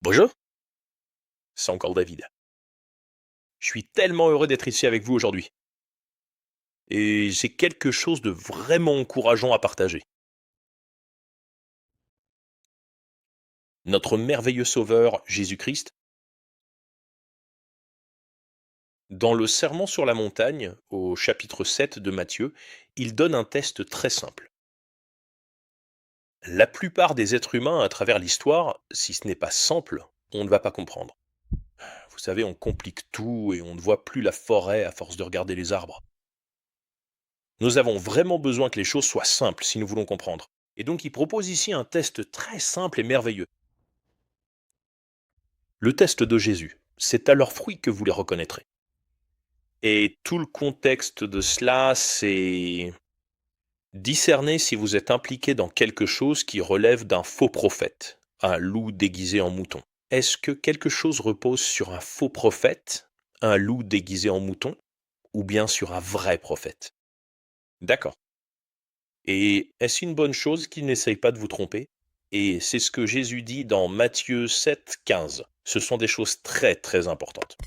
Bonjour, c'est encore David. Je suis tellement heureux d'être ici avec vous aujourd'hui. Et j'ai quelque chose de vraiment encourageant à partager. Notre merveilleux Sauveur Jésus-Christ, dans le Sermon sur la montagne, au chapitre 7 de Matthieu, il donne un test très simple. La plupart des êtres humains à travers l'histoire, si ce n'est pas simple, on ne va pas comprendre. Vous savez, on complique tout et on ne voit plus la forêt à force de regarder les arbres. Nous avons vraiment besoin que les choses soient simples si nous voulons comprendre. Et donc il propose ici un test très simple et merveilleux. Le test de Jésus, c'est à leurs fruits que vous les reconnaîtrez. Et tout le contexte de cela, c'est discerner si vous êtes impliqué dans quelque chose qui relève d'un faux prophète, un loup déguisé en mouton. Est-ce que quelque chose repose sur un faux prophète, un loup déguisé en mouton, ou bien sur un vrai prophète? D'accord. Et est-ce une bonne chose qu'il n'essaye pas de vous tromper? Et c'est ce que Jésus dit dans Matthieu 7, 15. Ce sont des choses très très importantes.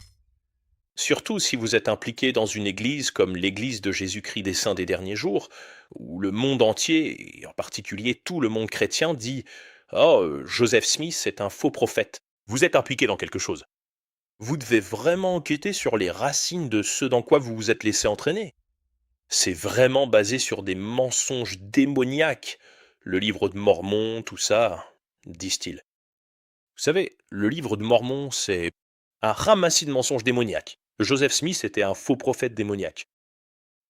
Surtout si vous êtes impliqué dans une église comme l'église de Jésus-Christ des Saints des derniers jours, où le monde entier, et en particulier tout le monde chrétien, dit «Oh, Joseph Smith est un faux prophète». Vous êtes impliqué dans quelque chose. Vous devez vraiment enquêter sur les racines de ce dans quoi vous vous êtes laissé entraîner. C'est vraiment basé sur des mensonges démoniaques. Le livre de Mormon, tout ça, disent-ils. Vous savez, le livre de Mormon, c'est un ramassis de mensonges démoniaques. Joseph Smith était un faux prophète démoniaque.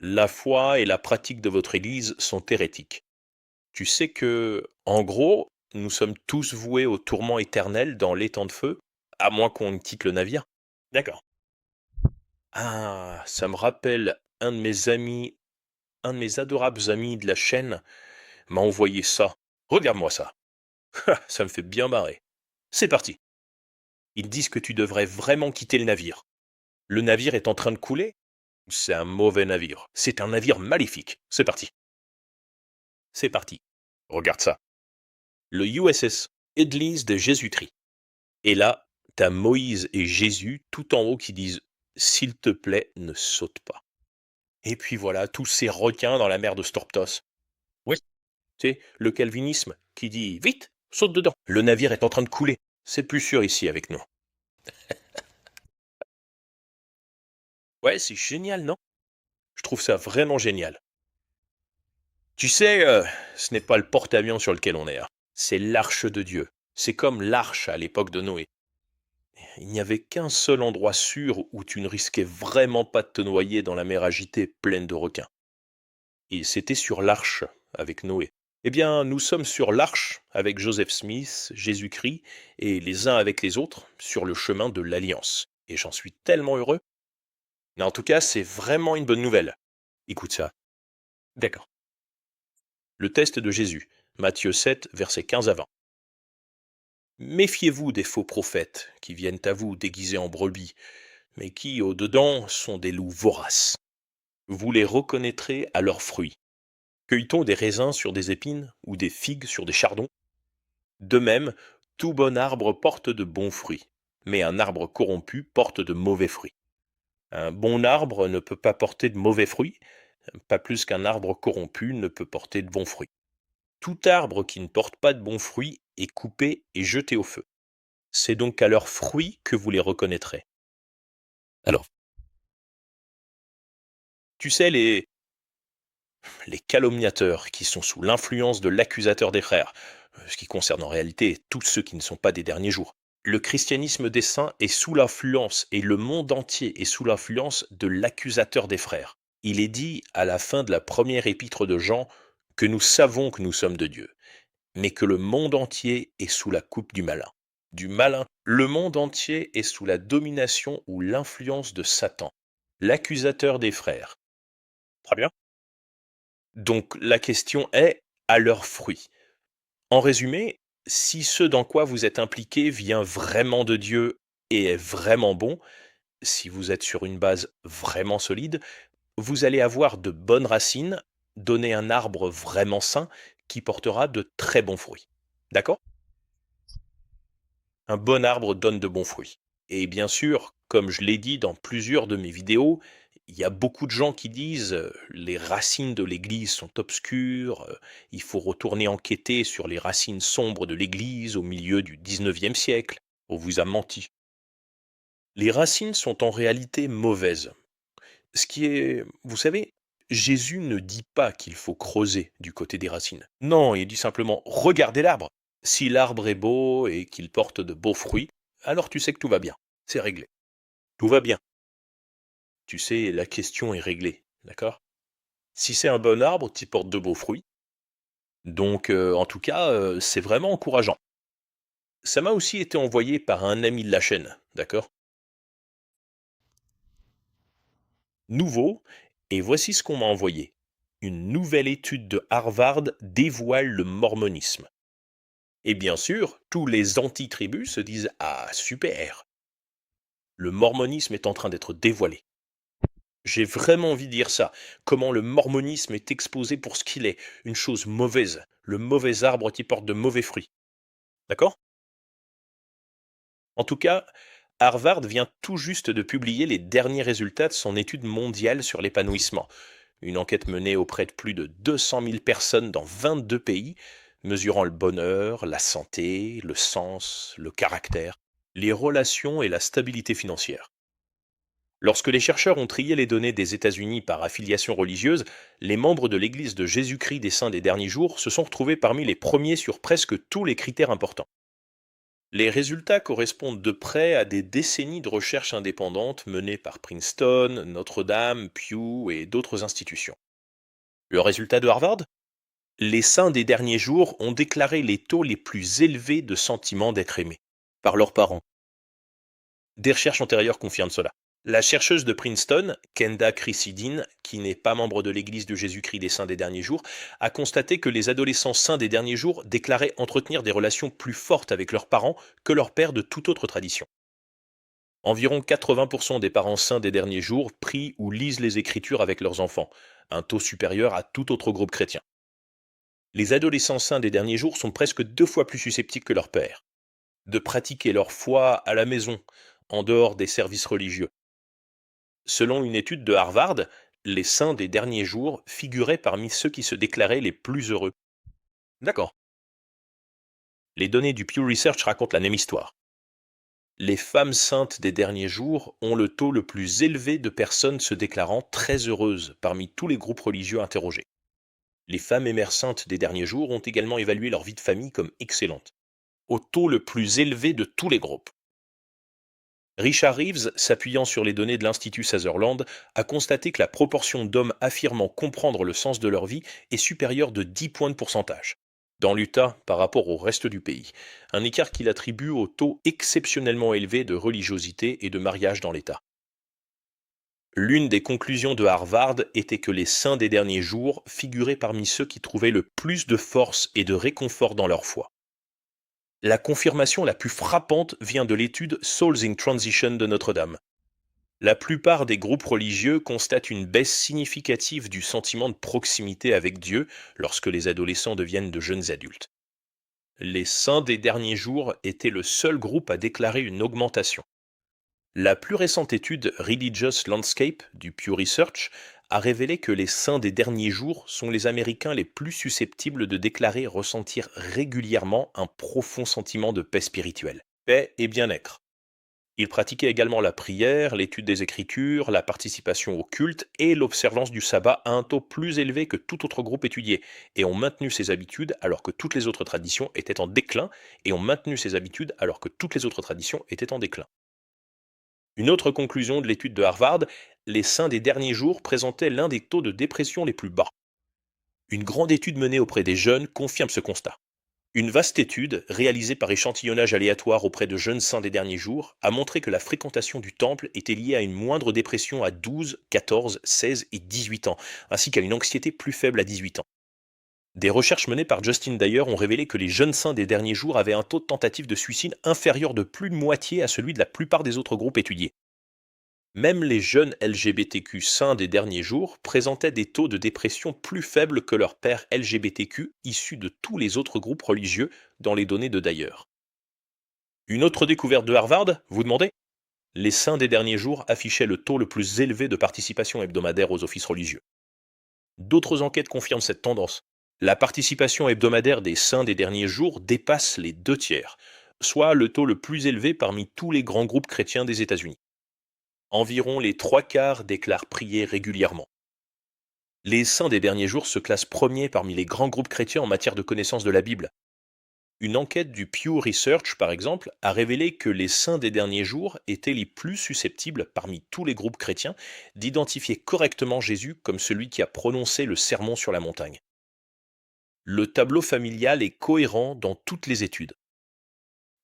La foi et la pratique de votre Église sont hérétiques. Tu sais que, en gros, nous sommes tous voués au tourment éternel dans l'étang de feu, à moins qu'on quitte le navire. D'accord. Ah, ça me rappelle un de mes adorables amis de la chaîne m'a envoyé ça. Regarde-moi ça. Ça me fait bien marrer. C'est parti. Ils disent que tu devrais vraiment quitter le navire. Le navire est en train de couler. C'est un mauvais navire. C'est un navire maléfique. C'est parti. C'est parti. Regarde ça. Le USS Église de Jésus-Christ. Et là, t'as Moïse et Jésus tout en haut qui disent «S'il te plaît, ne saute pas». Et puis voilà, tous ces requins dans la mer de Storptos. Oui. Tu sais, le calvinisme qui dit «Vite, saute dedans». Le navire est en train de couler. C'est plus sûr ici avec nous. Ouais, c'est génial, non? Je trouve ça vraiment génial. Tu sais, ce n'est pas le porte-avions sur lequel on est, hein. C'est l'arche de Dieu. C'est comme l'arche à l'époque de Noé. Il n'y avait qu'un seul endroit sûr où tu ne risquais vraiment pas de te noyer dans la mer agitée pleine de requins. Et c'était sur l'arche avec Noé. Eh bien, nous sommes sur l'arche avec Joseph Smith, Jésus-Christ, et les uns avec les autres sur le chemin de l'Alliance. Et j'en suis tellement heureux. Mais en tout cas, c'est vraiment une bonne nouvelle. Écoute ça. D'accord. Le test de Jésus. Matthieu 7, versets 15 à 20. Méfiez-vous des faux prophètes qui viennent à vous déguisés en brebis, mais qui, au-dedans, sont des loups voraces. Vous les reconnaîtrez à leurs fruits. Cueille-t-on des raisins sur des épines ou des figues sur des chardons? De même, tout bon arbre porte de bons fruits, mais un arbre corrompu porte de mauvais fruits. Un bon arbre ne peut pas porter de mauvais fruits, pas plus qu'un arbre corrompu ne peut porter de bons fruits. Tout arbre qui ne porte pas de bons fruits est coupé et jeté au feu. C'est donc à leurs fruits que vous les reconnaîtrez. Alors, tu sais, les calomniateurs qui sont sous l'influence de l'accusateur des frères, ce qui concerne en réalité tous ceux qui ne sont pas des derniers jours. Le christianisme des saints est sous l'influence, et le monde entier est sous l'influence de l'accusateur des frères. Il est dit à la fin de la première épître de Jean que nous savons que nous sommes de Dieu, mais que le monde entier est sous la coupe du malin. Du malin. Le monde entier est sous la domination ou l'influence de Satan, l'accusateur des frères. Très bien. Donc la question est à leurs fruits. En résumé, si ce dans quoi vous êtes impliqué vient vraiment de Dieu et est vraiment bon, si vous êtes sur une base vraiment solide, vous allez avoir de bonnes racines, donner un arbre vraiment sain qui portera de très bons fruits. D'accord? Un bon arbre donne de bons fruits. Et bien sûr, comme je l'ai dit dans plusieurs de mes vidéos, il y a beaucoup de gens qui disent les racines de l'Église sont obscures, il faut retourner enquêter sur les racines sombres de l'Église au milieu du 19e siècle. On vous a menti. Les racines sont en réalité mauvaises. Ce qui est, vous savez, Jésus ne dit pas qu'il faut creuser du côté des racines. Non, il dit simplement regardez l'arbre. Si l'arbre est beau et qu'il porte de beaux fruits, alors tu sais que tout va bien. C'est réglé. Tout va bien. Tu sais, la question est réglée. D'accord? Si c'est un bon arbre, qui porte de beaux fruits. Donc, en tout cas, c'est vraiment encourageant. Ça m'a aussi été envoyé par un ami de la chaîne. D'accord? Nouveau, et voici ce qu'on m'a envoyé. Une nouvelle étude de Harvard dévoile le mormonisme. Et bien sûr, tous les anti-tribus se disent ah super, le mormonisme est en train d'être dévoilé. J'ai vraiment envie de dire ça. Comment le mormonisme est exposé pour ce qu'il est, une chose mauvaise, le mauvais arbre qui porte de mauvais fruits. D'accord? En tout cas, Harvard vient tout juste de publier les derniers résultats de son étude mondiale sur l'épanouissement. Une enquête menée auprès de plus de 200 000 personnes dans 22 pays, mesurant le bonheur, la santé, le sens, le caractère, les relations et la stabilité financière. Lorsque les chercheurs ont trié les données des États-Unis par affiliation religieuse, les membres de l'Église de Jésus-Christ des Saints des Derniers Jours se sont retrouvés parmi les premiers sur presque tous les critères importants. Les résultats correspondent de près à des décennies de recherches indépendantes menées par Princeton, Notre-Dame, Pew et d'autres institutions. Le résultat de Harvard? Les saints des derniers jours ont déclaré les taux les plus élevés de sentiment d'être aimés par leurs parents. Des recherches antérieures confirment cela. La chercheuse de Princeton, Kenda Chrysidine, qui n'est pas membre de l'Église de Jésus-Christ des Saints des Derniers Jours, a constaté que les adolescents saints des derniers jours déclaraient entretenir des relations plus fortes avec leurs parents que leurs pères de toute autre tradition. Environ 80% des parents saints des derniers jours prient ou lisent les Écritures avec leurs enfants, un taux supérieur à tout autre groupe chrétien. Les adolescents saints des derniers jours sont presque 2 fois plus susceptibles que leurs pères de pratiquer leur foi à la maison, en dehors des services religieux. Selon une étude de Harvard, les saints des derniers jours figuraient parmi ceux qui se déclaraient les plus heureux. D'accord. Les données du Pew Research racontent la même histoire. Les femmes saintes des derniers jours ont le taux le plus élevé de personnes se déclarant très heureuses parmi tous les groupes religieux interrogés. Les femmes et mères saintes des derniers jours ont également évalué leur vie de famille comme excellente, au taux le plus élevé de tous les groupes. Richard Reeves, s'appuyant sur les données de l'Institut Sutherland, a constaté que la proportion d'hommes affirmant comprendre le sens de leur vie est supérieure de 10 points de pourcentage dans l'Utah par rapport au reste du pays, un écart qu'il attribue au taux exceptionnellement élevé de religiosité et de mariage dans l'État. L'une des conclusions de Harvard était que les saints des derniers jours figuraient parmi ceux qui trouvaient le plus de force et de réconfort dans leur foi. La confirmation la plus frappante vient de l'étude Souls in Transition de Notre-Dame. La plupart des groupes religieux constatent une baisse significative du sentiment de proximité avec Dieu lorsque les adolescents deviennent de jeunes adultes. Les saints des derniers jours étaient le seul groupe à déclarer une augmentation. La plus récente étude Religious Landscape du Pew Research a révélé que les saints des derniers jours sont les Américains les plus susceptibles de déclarer ressentir régulièrement un profond sentiment de paix spirituelle, paix et bien-être. Ils pratiquaient également la prière, l'étude des Écritures, la participation au culte et l'observance du sabbat à un taux plus élevé que tout autre groupe étudié, et ont maintenu ces habitudes alors que toutes les autres traditions étaient en déclin, et ont maintenu ces habitudes alors que toutes les autres traditions étaient en déclin. Une autre conclusion de l'étude de Harvard, les saints des derniers jours présentaient l'un des taux de dépression les plus bas. Une grande étude menée auprès des jeunes confirme ce constat. Une vaste étude, réalisée par échantillonnage aléatoire auprès de jeunes saints des derniers jours, a montré que la fréquentation du temple était liée à une moindre dépression à 12, 14, 16 et 18 ans, ainsi qu'à une anxiété plus faible à 18 ans. Des recherches menées par Justin Dyer ont révélé que les jeunes saints des derniers jours avaient un taux de tentative de suicide inférieur de plus de moitié à celui de la plupart des autres groupes étudiés. Même les jeunes LGBTQ sains des derniers jours présentaient des taux de dépression plus faibles que leurs pairs LGBTQ issus de tous les autres groupes religieux dans les données de Dyer. Une autre découverte de Harvard, vous demandez? Les saints des derniers jours affichaient le taux le plus élevé de participation hebdomadaire aux offices religieux. D'autres enquêtes confirment cette tendance. La participation hebdomadaire des saints des derniers jours dépasse les 2 tiers, soit le taux le plus élevé parmi tous les grands groupes chrétiens des États-Unis. Environ les 3 quarts déclarent prier régulièrement. Les saints des derniers jours se classent premiers parmi les grands groupes chrétiens en matière de connaissance de la Bible. Une enquête du Pew Research, par exemple, a révélé que les saints des derniers jours étaient les plus susceptibles, parmi tous les groupes chrétiens, d'identifier correctement Jésus comme celui qui a prononcé le sermon sur la montagne. Le tableau familial est cohérent dans toutes les études.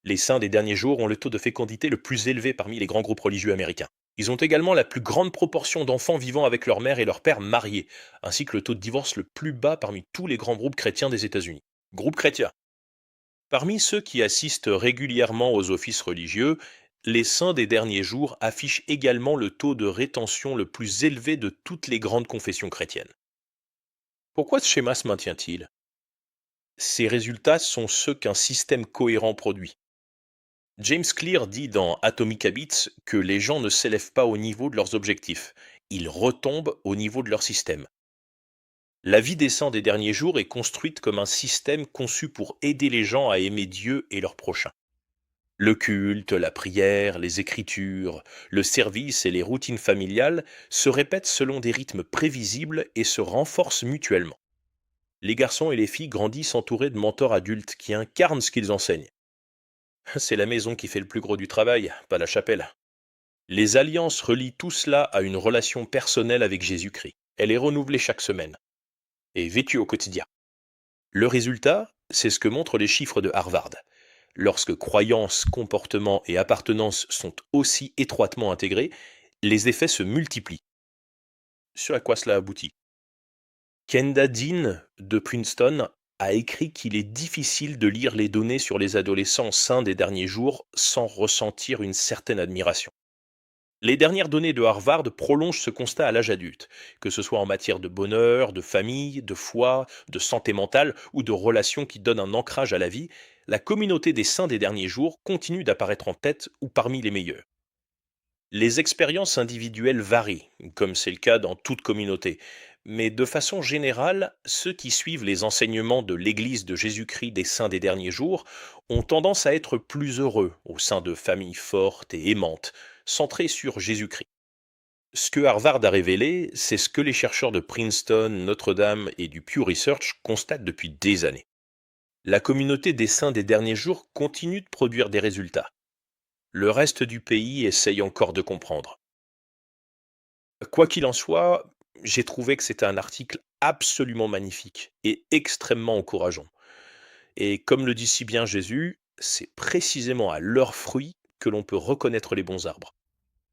Les saints des derniers jours ont le taux de fécondité le plus élevé parmi les grands groupes religieux américains. Ils ont également la plus grande proportion d'enfants vivant avec leur mère et leur père mariés, ainsi que le taux de divorce le plus bas parmi tous les grands groupes chrétiens des États-Unis. Groupe chrétien. Parmi ceux qui assistent régulièrement aux offices religieux, les saints des derniers jours affichent également le taux de rétention le plus élevé de toutes les grandes confessions chrétiennes. Pourquoi ce schéma se maintient-il? Ces résultats sont ceux qu'un système cohérent produit. James Clear dit dans Atomic Habits que les gens ne s'élèvent pas au niveau de leurs objectifs, ils retombent au niveau de leur système. La vie des saints des derniers jours est construite comme un système conçu pour aider les gens à aimer Dieu et leur prochain. Le culte, la prière, les écritures, le service et les routines familiales se répètent selon des rythmes prévisibles et se renforcent mutuellement. Les garçons et les filles grandissent entourés de mentors adultes qui incarnent ce qu'ils enseignent. C'est la maison qui fait le plus gros du travail, pas la chapelle. Les alliances relient tout cela à une relation personnelle avec Jésus-Christ. Elle est renouvelée chaque semaine et vécue au quotidien. Le résultat, c'est ce que montrent les chiffres de Harvard. Lorsque croyance, comportement et appartenance sont aussi étroitement intégrés, les effets se multiplient. Ce à quoi cela aboutit? Kenda Dean de Princeton a écrit qu'il est difficile de lire les données sur les adolescents saints des derniers jours sans ressentir une certaine admiration. Les dernières données de Harvard prolongent ce constat à l'âge adulte, que ce soit en matière de bonheur, de famille, de foi, de santé mentale ou de relations qui donnent un ancrage à la vie. La communauté des saints des derniers jours continue d'apparaître en tête ou parmi les meilleurs. Les expériences individuelles varient, comme c'est le cas dans toute communauté, mais de façon générale, ceux qui suivent les enseignements de l'Église de Jésus-Christ des saints des derniers jours ont tendance à être plus heureux au sein de familles fortes et aimantes, centrées sur Jésus-Christ. Ce que Harvard a révélé, c'est ce que les chercheurs de Princeton, Notre-Dame et du Pew Research constatent depuis des années. La communauté des saints des derniers jours continue de produire des résultats. Le reste du pays essaye encore de comprendre. Quoi qu'il en soit, j'ai trouvé que c'était un article absolument magnifique et extrêmement encourageant. Et comme le dit si bien Jésus, c'est précisément à leurs fruits que l'on peut reconnaître les bons arbres.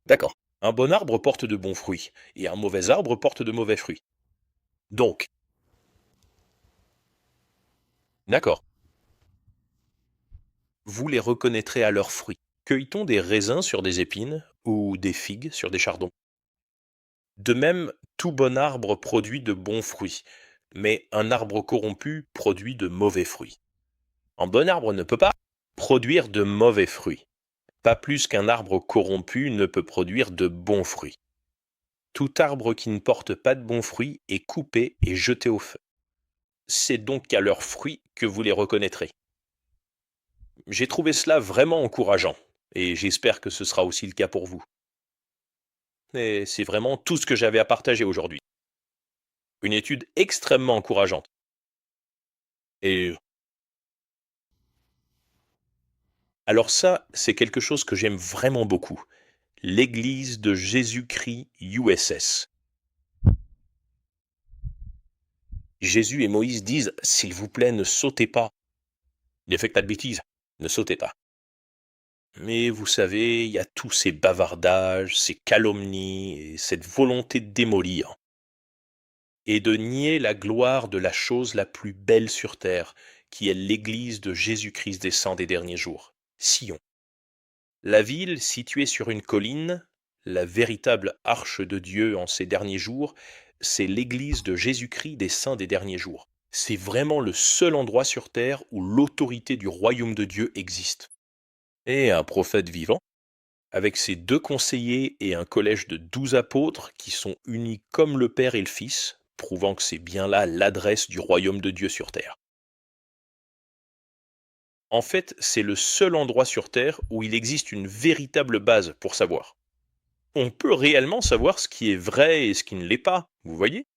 D'accord. Un bon arbre porte de bons fruits, et un mauvais arbre porte de mauvais fruits. Donc, d'accord, vous les reconnaîtrez à leurs fruits. Cueille-t-on des raisins sur des épines ou des figues sur des chardons? De même, tout bon arbre produit de bons fruits, mais un arbre corrompu produit de mauvais fruits. Un bon arbre ne peut pas produire de mauvais fruits, pas plus qu'un arbre corrompu ne peut produire de bons fruits. Tout arbre qui ne porte pas de bons fruits est coupé et jeté au feu. C'est donc à leurs fruits que vous les reconnaîtrez. J'ai trouvé cela vraiment encourageant, et j'espère que ce sera aussi le cas pour vous. Et c'est vraiment tout ce que j'avais à partager aujourd'hui. Une étude extrêmement encourageante. Et alors ça, c'est quelque chose que j'aime vraiment beaucoup. L'Église de Jésus-Christ USS. Jésus et Moïse disent, s'il vous plaît, ne sautez pas. Ne faites pas de bêtises, ne sautez pas. Mais vous savez, il y a tous ces bavardages, ces calomnies et cette volonté de démolir et de nier la gloire de la chose la plus belle sur terre, qui est l'Église de Jésus-Christ des saints des derniers jours, Sion. La ville, située sur une colline, la véritable arche de Dieu en ces derniers jours, c'est l'Église de Jésus-Christ des saints des derniers jours. C'est vraiment le seul endroit sur terre où l'autorité du royaume de Dieu existe. et un prophète vivant, avec ses 2 conseillers et un collège de 12 apôtres qui sont unis comme le Père et le Fils, prouvant que c'est bien là l'adresse du royaume de Dieu sur terre. En fait, c'est le seul endroit sur terre où il existe une véritable base pour savoir. On peut réellement savoir ce qui est vrai et ce qui ne l'est pas, vous voyez?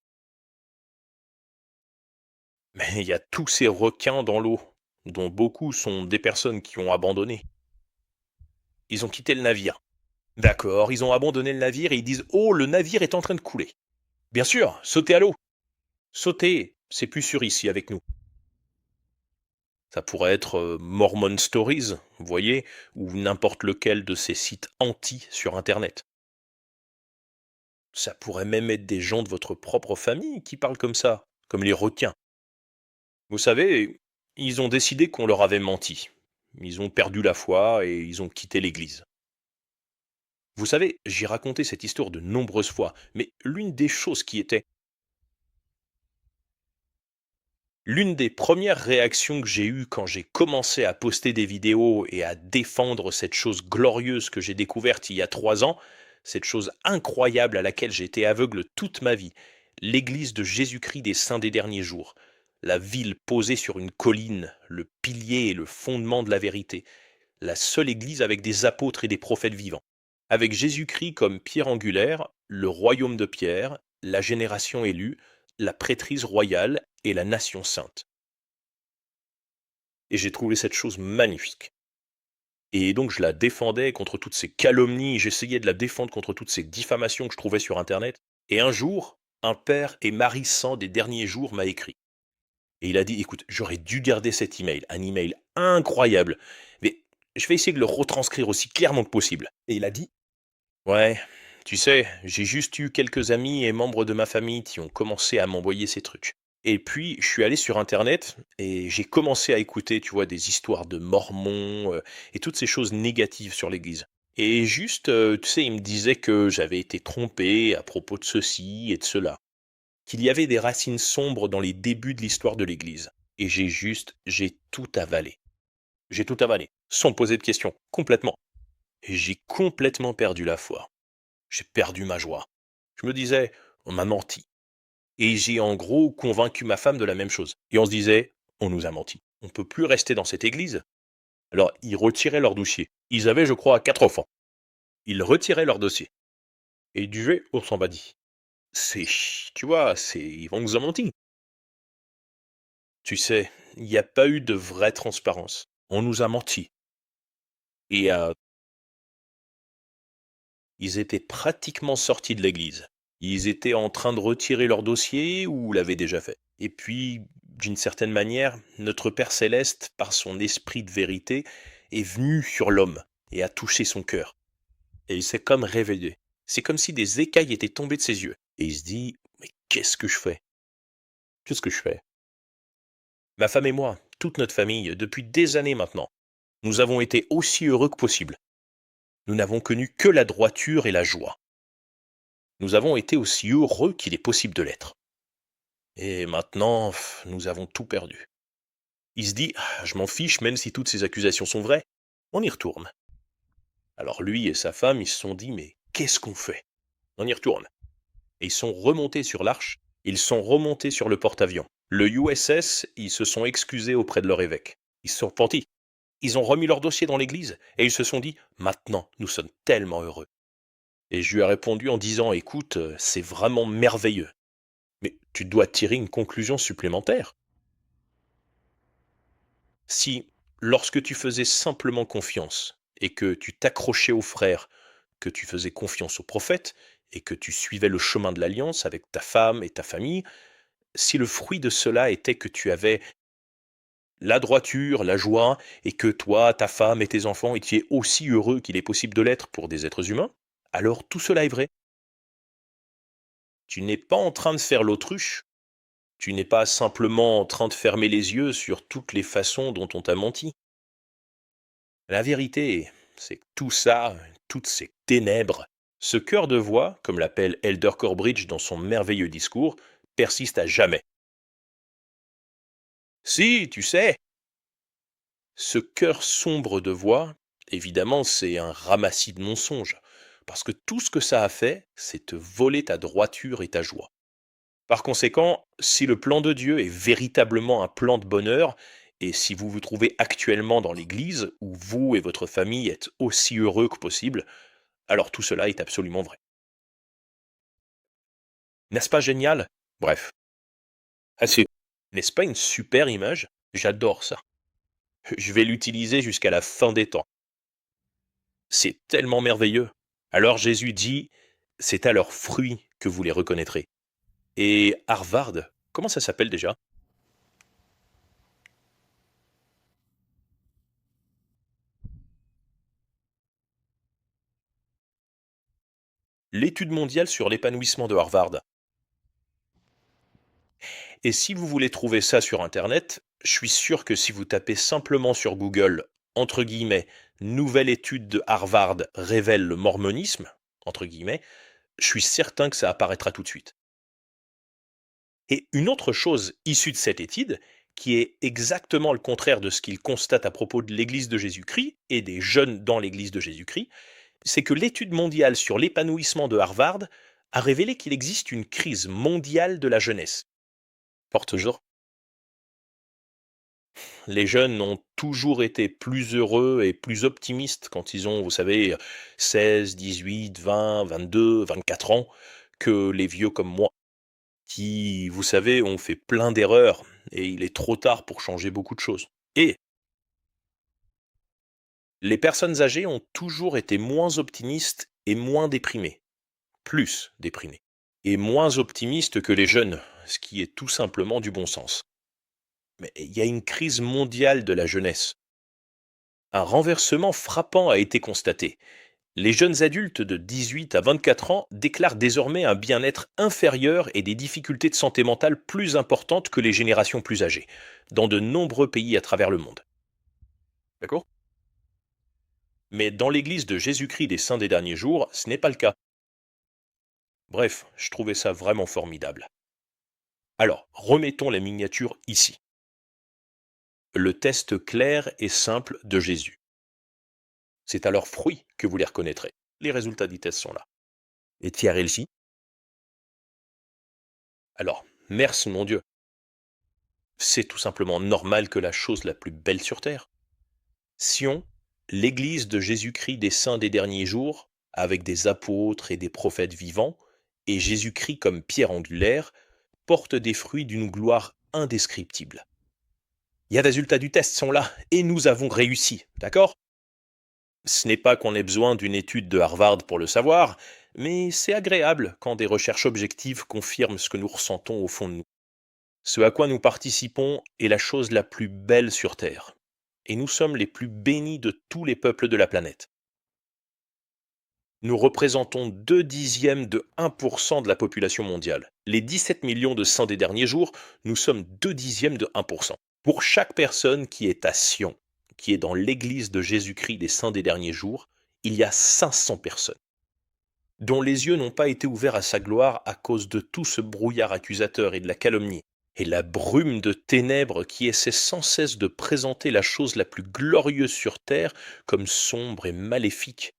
Mais il y a tous ces requins dans l'eau, dont beaucoup sont des personnes qui ont abandonné. Ils ont quitté le navire. D'accord, ils ont abandonné le navire et ils disent: «Oh, le navire est en train de couler». Bien sûr, sautez à l'eau. Sautez, c'est plus sûr ici avec nous. Ça pourrait être Mormon Stories, vous voyez, ou n'importe lequel de ces sites anti sur Internet. Ça pourrait même être des gens de votre propre famille qui parlent comme ça, comme les requins. Vous savez, ils ont décidé qu'on leur avait menti. Ils ont perdu la foi et ils ont quitté l'église. Vous savez, j'ai raconté cette histoire de nombreuses fois, mais l'une des premières réactions que j'ai eues quand j'ai commencé à poster des vidéos et à défendre cette chose glorieuse que j'ai découverte il y a 3 ans, cette chose incroyable à laquelle j'ai été aveugle toute ma vie, l'église de Jésus-Christ des saints des derniers jours, la ville posée sur une colline, le pilier et le fondement de la vérité, la seule église avec des apôtres et des prophètes vivants, avec Jésus-Christ comme pierre angulaire, le royaume de Pierre, la génération élue, la prêtrise royale et la nation sainte. Et j'ai trouvé cette chose magnifique. Et donc je la défendais contre toutes ces calomnies, j'essayais de la défendre contre toutes ces diffamations que je trouvais sur internet. Et un jour, un père et Marie sang des derniers jours m'a écrit. Et il a dit: «Écoute, j'aurais dû garder cet email, un email incroyable, mais je vais essayer de le retranscrire aussi clairement que possible». Et il a dit: «Ouais, tu sais, j'ai juste eu quelques amis et membres de ma famille qui ont commencé à m'envoyer ces trucs. Et puis, je suis allé sur internet et j'ai commencé à écouter, tu vois, des histoires de mormons, et toutes ces choses négatives sur l'église. Et juste, tu sais, ils me disaient que j'avais été trompé à propos de ceci et de cela, qu'il y avait des racines sombres dans les débuts de l'histoire de l'église. Et j'ai tout avalé. J'ai tout avalé, sans poser de questions, complètement. Et j'ai complètement perdu la foi. J'ai perdu ma joie. Je me disais: «On m'a menti». Et j'ai en gros convaincu ma femme de la même chose. Et on se disait: «On nous a menti. On ne peut plus rester dans cette église». Alors ils retiraient leur dossier. Ils avaient, je crois, 4 enfants. Ils retiraient leur dossier. Et ils disaient: «On s'en va dit». C'est tu vois, on nous a menti. Tu sais, il n'y a pas eu de vraie transparence. On nous a menti. Et ils étaient pratiquement sortis de l'église. Ils étaient en train de retirer leur dossier ou l'avaient déjà fait. Et puis, d'une certaine manière, notre Père céleste, par son esprit de vérité, est venu sur l'homme et a touché son cœur. Et il s'est comme réveillé. C'est comme si des écailles étaient tombées de ses yeux. Et il se dit: «Mais qu'est-ce que je fais? Qu'est-ce que je fais?» Ma femme et moi, toute notre famille, depuis des années maintenant, nous avons été aussi heureux que possible. Nous n'avons connu que la droiture et la joie. Nous avons été aussi heureux qu'il est possible de l'être. Et maintenant, nous avons tout perdu. Il se dit: «Ah, je m'en fiche même si toutes ces accusations sont vraies, on y retourne». Alors lui et sa femme, ils se sont dit: «Mais qu'est-ce qu'on fait? On y retourne». Et ils sont remontés sur l'arche, ils sont remontés sur le porte-avions. Le USS, ils se sont excusés auprès de leur évêque. Ils se sont repentis. Ils ont remis leur dossier dans l'église et ils se sont dit: «Maintenant, nous sommes tellement heureux». Et je lui ai répondu en disant: «Écoute, c'est vraiment merveilleux. Mais tu dois tirer une conclusion supplémentaire. Si, lorsque tu faisais simplement confiance et que tu t'accrochais aux frères, que tu faisais confiance aux prophètes et que tu suivais le chemin de l'alliance avec ta femme et ta famille, si le fruit de cela était que tu avais la droiture, la joie, et que toi, ta femme et tes enfants étiez aussi heureux qu'il est possible de l'être pour des êtres humains, alors tout cela est vrai. Tu n'es pas en train de faire l'autruche, tu n'es pas simplement en train de fermer les yeux sur toutes les façons dont on t'a menti. La vérité, c'est que tout ça, toutes ces ténèbres, ce cœur de voix, comme l'appelle Elder Corbridge dans son merveilleux discours, persiste à jamais. Si, tu sais, ce cœur sombre de voix Évidemment, c'est un ramassis de mensonges, parce que tout ce que ça a fait, c'est te voler ta droiture et ta joie. Par conséquent, si le plan de Dieu est véritablement un plan de bonheur, et si vous vous trouvez actuellement dans l'Église, où vous et votre famille êtes aussi heureux que possible, alors tout cela est absolument vrai. N'est-ce pas génial? Bref. Ah si. N'est-ce pas une super image? J'adore ça. Je vais l'utiliser jusqu'à la fin des temps. C'est tellement merveilleux. Alors Jésus dit, c'est à leurs fruits que vous les reconnaîtrez. Et Harvard, comment ça s'appelle déjà? L'étude mondiale sur l'épanouissement de Harvard. Et si vous voulez trouver ça sur Internet, je suis sûr que si vous tapez simplement sur Google, entre guillemets, nouvelle étude de Harvard révèle le mormonisme, entre guillemets, je suis certain que ça apparaîtra tout de suite. Et une autre chose issue de cette étude, qui est exactement le contraire de ce qu'il constate à propos de l'Église de Jésus-Christ et des jeunes dans l'Église de Jésus-Christ, c'est que l'étude mondiale sur l'épanouissement de Harvard a révélé qu'il existe une crise mondiale de la jeunesse. Porte toujours. Les jeunes ont toujours été plus heureux et plus optimistes quand ils ont, vous savez, 16, 18, 20, 22, 24 ans, que les vieux comme moi, qui, vous savez, ont fait plein d'erreurs, et il est trop tard pour changer beaucoup de choses. Et les personnes âgées ont toujours été moins optimistes et moins déprimées, plus déprimées, et moins optimistes que les jeunes, ce qui est tout simplement du bon sens. Mais il y a une crise mondiale de la jeunesse. Un renversement frappant a été constaté. Les jeunes adultes de 18 à 24 ans déclarent désormais un bien-être inférieur et des difficultés de santé mentale plus importantes que les générations plus âgées, dans de nombreux pays à travers le monde. D'accord? Mais dans l'Église de Jésus-Christ des Saints des Derniers Jours, ce n'est pas le cas. Bref, je trouvais ça vraiment formidable. Alors, remettons la miniature ici. Le test clair et simple de Jésus. C'est à leurs fruits que vous les reconnaîtrez. Les résultats du test sont là. Et tu as réussi? Alors, merci mon Dieu. C'est tout simplement normal que la chose la plus belle sur terre. Sion, l'Église de Jésus-Christ des Saints des Derniers Jours, avec des apôtres et des prophètes vivants, et Jésus-Christ comme pierre angulaire, porte des fruits d'une gloire indescriptible. Les résultats du test sont là, et nous avons réussi, d'accord? Ce n'est pas qu'on ait besoin d'une étude de Harvard pour le savoir, mais c'est agréable quand des recherches objectives confirment ce que nous ressentons au fond de nous. Ce à quoi nous participons est la chose la plus belle sur Terre, et nous sommes les plus bénis de tous les peuples de la planète. Nous représentons 2/10 de 1% de la population mondiale. Les 17 millions de saints des derniers jours, nous sommes 2/10 de 1%. Pour chaque personne qui est à Sion, qui est dans l'église de Jésus-Christ des saints des derniers jours, il y a 500 personnes, dont les yeux n'ont pas été ouverts à sa gloire à cause de tout ce brouillard accusateur et de la calomnie, et la brume de ténèbres qui essaie sans cesse de présenter la chose la plus glorieuse sur terre comme sombre et maléfique.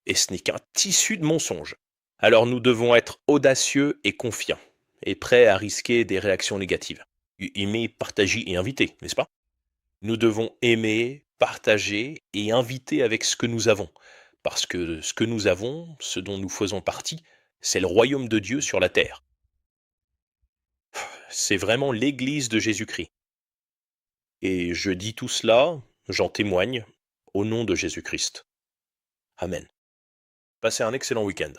Et ce n'est qu'un tissu de mensonges. Alors nous devons être audacieux et confiants, et prêts à risquer des réactions négatives. Aimer, partager et inviter, n'est-ce pas? Nous devons aimer, partager et inviter avec ce que nous avons. Parce que ce que nous avons, ce dont nous faisons partie, c'est le royaume de Dieu sur la terre. C'est vraiment l'Église de Jésus-Christ. Et je dis tout cela, j'en témoigne, au nom de Jésus-Christ. Amen. Passez un excellent week-end.